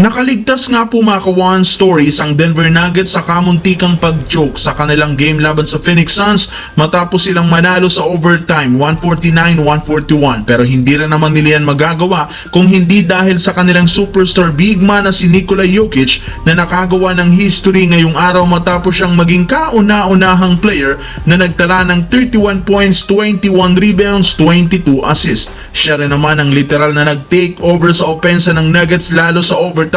Nakaligtas nga po mga ka-One Stories ang Denver Nuggets sa kamuntikang pag-choke sa kanilang game laban sa Phoenix Suns matapos silang manalo sa overtime 149-141, pero hindi rin naman nila yan magagawa kung hindi dahil sa kanilang superstar big man na si Nikola Jokic na nakagawa ng history ngayong araw matapos siyang maging kauna-unahang player na nagtala ng 31 points, 21 rebounds, 22 assists. Siya rin naman ang literal na nag-take over sa opensa ng Nuggets lalo sa overtime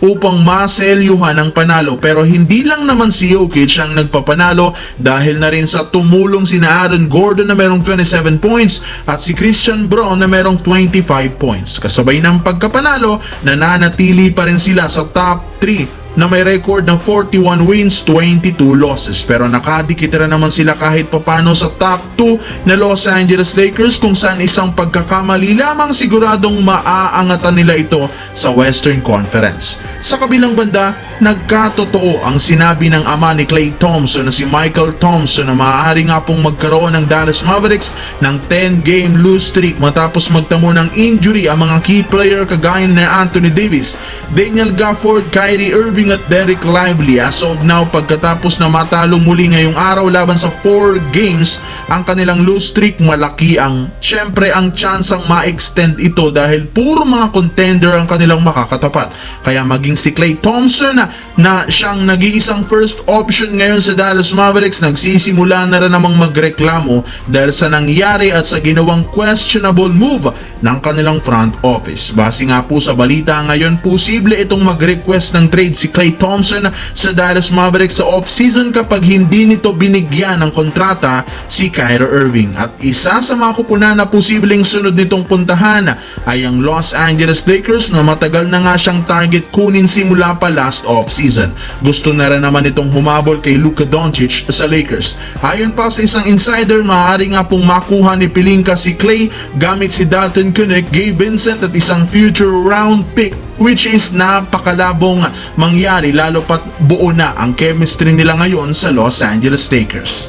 upang maselyuhan ang panalo, pero hindi lang naman si Jokic ang nagpapanalo dahil na rin sa tumulong sina Aaron Gordon na merong 27 points at si Christian Braun na merong 25 points. Kasabay ng pagkapanalo, nananatili pa rin sila sa top 3 na may record ng 41 wins, 22 losses, pero nakadikit rin naman sila kahit papano sa top 2 na Los Angeles Lakers, kung saan isang pagkakamali lamang siguradong maaangatan nila ito sa Western Conference. Sa kabilang banda, nagkatotoo ang sinabi ng ama ni Klay Thompson na si Michael Thompson na maaari nga pong magkaroon ng Dallas Mavericks ng 10-game lose streak matapos magtamo ng injury ang mga key player kagaya na Anthony Davis, Daniel Gafford, Kyrie Irving at Derek Lively. As of now, pagkatapos na matalo muli ngayong araw laban sa 4 games ang kanilang lose streak, malaki ang chance ang ma-extend ito dahil puro mga contender ang kanilang makakatapat. Kaya maging si Klay Thompson na siyang nag-iisang first option ngayon sa Dallas Mavericks, nagsisimula na rin namang magreklamo dahil sa nangyari at sa ginawang questionable move ng kanilang front office. Base nga po sa balita ngayon, posible itong mag-request ng trade si Klay Thompson sa Dallas Mavericks sa off-season kapag hindi nito binigyan ng kontrata si Kyrie Irving. At isa sa mga kupunan na posibleng sunod nitong puntahan ay ang Los Angeles Lakers na matagal na nga siyang target kunin simula pa last off-season. Gusto na rin naman itong humabol kay Luka Doncic sa Lakers. Ayon pa sa isang insider, maaari nga pong makuha ni Pelinka si Klay gamit si Dalton Keunig, Gabe Vincent at isang future round pick, which is napakalabong mangyari lalo pat buo na ang chemistry nila ngayon sa Los Angeles Lakers.